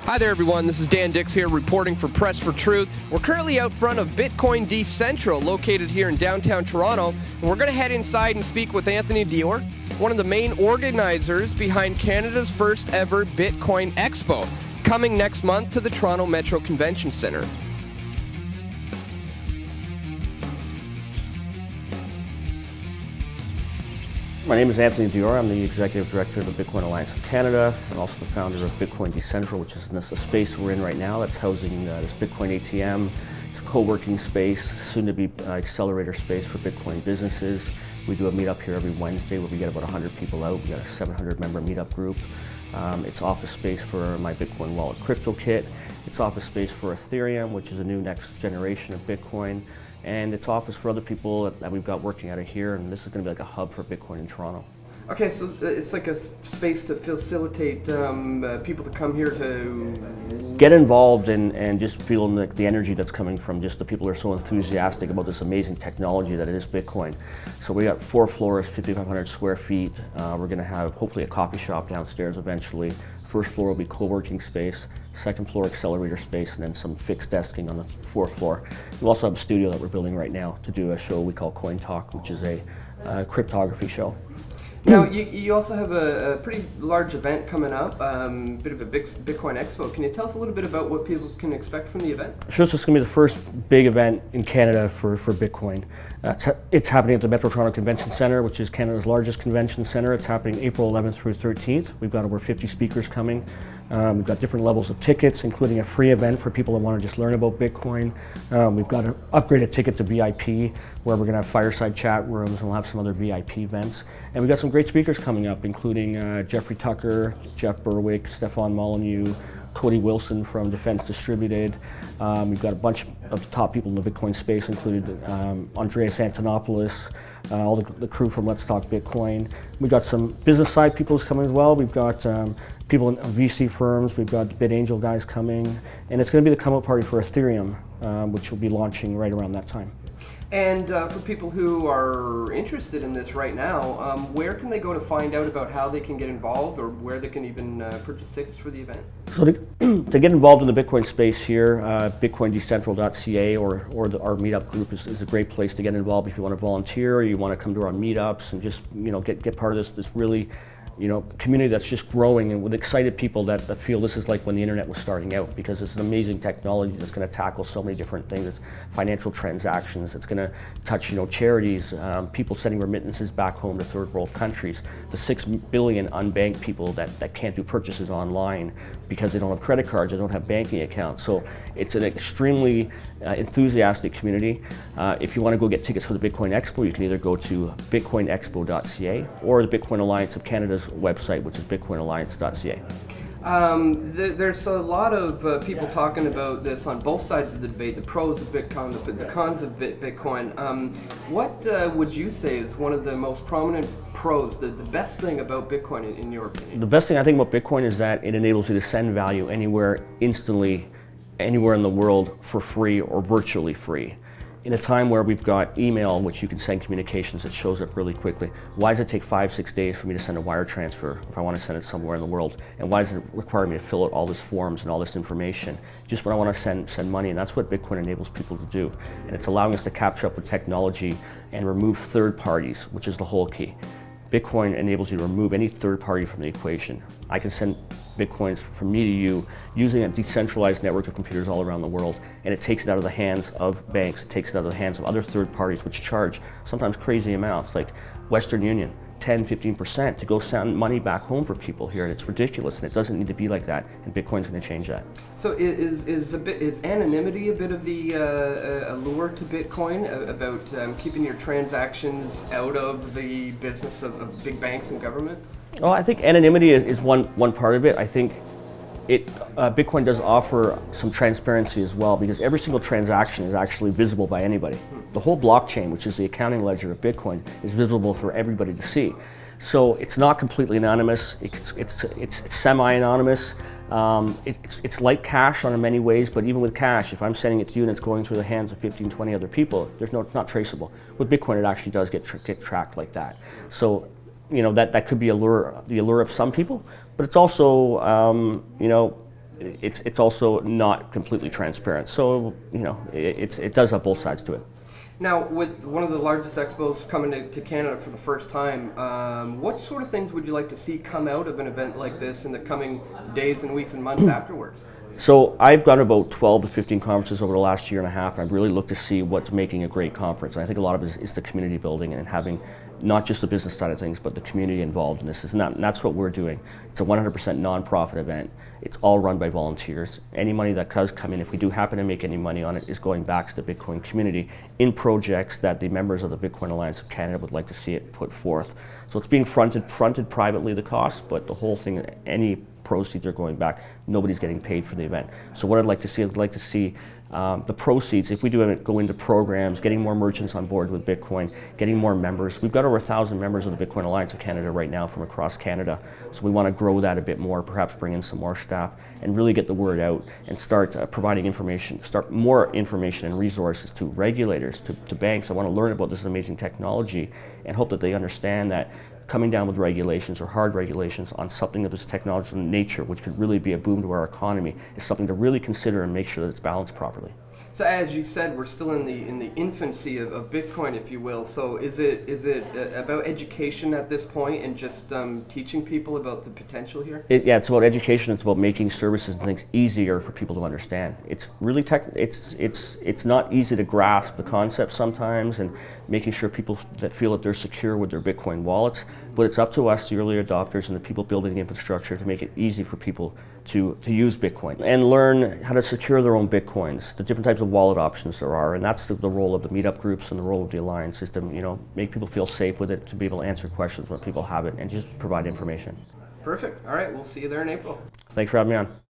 Hi there, everyone. This is Dan Dix here reporting for Press for Truth. We're currently out front of Bitcoin Decentral, located here in downtown Toronto, and we're going to head inside and speak with Anthony Dior, one of the main organizers behind Canada's first ever Bitcoin Expo, coming next month to the Toronto Metro Convention Centre. My name is Anthony Dior. I'm the Executive Director of the Bitcoin Alliance of Canada and also the founder of Bitcoin Decentral, which is the space we're in right now that's housing this Bitcoin ATM. It's a co-working space, soon to be accelerator space for Bitcoin businesses. We do a meetup here every Wednesday where we get about 100 people out. We got a 700 member meetup group. It's office space for my Bitcoin Wallet Crypto Kit. It's office space for Ethereum, which is a new next generation of Bitcoin. And it's office for other people that we've got working out of here, and this is going to be like a hub for Bitcoin in Toronto. Okay, so it's like a space to facilitate people to come here to get involved and just feel the energy that's coming from just the people who are so enthusiastic about this amazing technology that it is Bitcoin. So we got 4 floors, 5,500 square feet. We're going to have hopefully a coffee shop downstairs eventually. First floor will be co-working space, second floor accelerator space, and then some fixed desking on the 4th floor. We also have a studio that we're building right now to do a show we call Coin Talk, which is a cryptography show. Now, you also have a pretty large event coming up, bit of a big Bitcoin Expo. Can you tell us a little bit about what people can expect from the event? Sure, so it's going to be the first big event in Canada for Bitcoin. It's happening at the Metro Toronto Convention Centre, which is Canada's largest convention centre. It's happening April 11th through 13th. We've got over 50 speakers coming. We've got different levels of tickets, including a free event for people that want to just learn about Bitcoin. We've got an upgraded ticket to VIP, where we're going to have fireside chat rooms, and we'll have some other VIP events. And we've got some great speakers coming up, including Jeffrey Tucker, Jeff Berwick, Stefan Molyneux, Cody Wilson from Defense Distributed. We've got a bunch of top people in the Bitcoin space, including Andreas Antonopoulos, all the crew from Let's Talk Bitcoin. We've got some business side people coming as well. We've got people in VC firms. We've got BitAngel guys coming. And it's going to be the come-out party for Ethereum, which will be launching right around that time. And for people who are interested in this right now, where can they go to find out about how they can get involved, or where they can even purchase tickets for the event? So to get involved in the Bitcoin space here, bitcoindecentral.ca or our meetup group is a great place to get involved if you want to volunteer or you want to come to our meetups and just get part of this really community that's just growing, and with excited people that feel this is like when the internet was starting out, because it's an amazing technology that's going to tackle so many different things. Financial transactions, it's going to touch charities, people sending remittances back home to third world countries, the 6 billion unbanked people that can't do purchases online because they don't have credit cards, they don't have banking accounts. So it's an extremely enthusiastic community. If you want to go get tickets for the Bitcoin Expo, you can either go to bitcoinexpo.ca or the Bitcoin Alliance of Canada's website, which is bitcoinalliance.ca. There's a lot of people talking about this on both sides of the debate, the pros of Bitcoin, the cons of Bitcoin. What would you say is one of the most prominent pros, the best thing about Bitcoin in your opinion? The best thing I think about Bitcoin is that it enables you to send value anywhere, instantly, anywhere in the world for free or virtually free. In a time where we've got email, which you can send communications that shows up really quickly, why does it take 5-6 days for me to send a wire transfer if I want to send it somewhere in the world? And why does it require me to fill out all these forms and all this information just when I want to send money? And that's what Bitcoin enables people to do. And it's allowing us to capture up the technology and remove third parties, which is the whole key. Bitcoin enables you to remove any third party from the equation. I can send Bitcoins from me to you using a decentralized network of computers all around the world, and it takes it out of the hands of banks, it takes it out of the hands of other third parties which charge sometimes crazy amounts, like Western Union, 10-15% to go send money back home for people here, and it's ridiculous, and it doesn't need to be like that, and Bitcoin's going to change that. So is anonymity a bit of the allure to Bitcoin, about keeping your transactions out of the business of big banks and government? Well, I think anonymity is one part of it. I think Bitcoin does offer some transparency as well, because every single transaction is actually visible by anybody. The whole blockchain, which is the accounting ledger of Bitcoin, is visible for everybody to see. So it's not completely anonymous. It's semi-anonymous. It's like cash in many ways, but even with cash, if I'm sending it to you and it's going through the hands of 15, 20 other people, it's not traceable. With Bitcoin, it actually does get tracked like that. So that could be the allure of some people, but it's also it's also not completely transparent. So, you know, it does have both sides to it. Now, with one of the largest expos coming to Canada for the first time, what sort of things would you like to see come out of an event like this in the coming days and weeks and months afterwards? So I've got about 12 to 15 conferences over the last year and a half. I've really looked to see what's making a great conference. And I think a lot of it is the community building and having not just the business side of things, but the community involved in this. And that's what we're doing. It's a 100% nonprofit event. It's all run by volunteers. Any money that does come in, if we do happen to make any money on it, is going back to the Bitcoin community in projects that the members of the Bitcoin Alliance of Canada would like to see it put forth. So it's being fronted privately, the cost, but the whole thing, any proceeds are going back. Nobody's getting paid for the event. So what I'd like to see, the proceeds, if we do it, go into programs, getting more merchants on board with Bitcoin, getting more members. We've got over 1,000 members of the Bitcoin Alliance of Canada right now from across Canada. So we want to grow that a bit more, perhaps bring in some more staff and really get the word out and start providing information, start more information and resources to regulators, to banks. I want to learn about this amazing technology and hope that they understand that coming down with regulations or hard regulations on something of this technological nature, which could really be a boom to our economy, is something to really consider and make sure that it's balanced properly. So as you said, we're still in the infancy of Bitcoin, if you will. So is it about education at this point and just teaching people about the potential here? Yeah, it's about education. It's about making services and things easier for people to understand. It's really it's not easy to grasp the concept sometimes, and making sure people that feel that they're secure with their Bitcoin wallets. But it's up to us, the early adopters and the people building the infrastructure, to make it easy for people to use Bitcoin and learn how to secure their own Bitcoins, the different types of wallet options there are. And that's the role of the meetup groups and the role of the Alliance, is to, you know, make people feel safe with it, to be able to answer questions when people have it, and just provide information. Perfect. All right, we'll see you there in April. Thanks for having me on.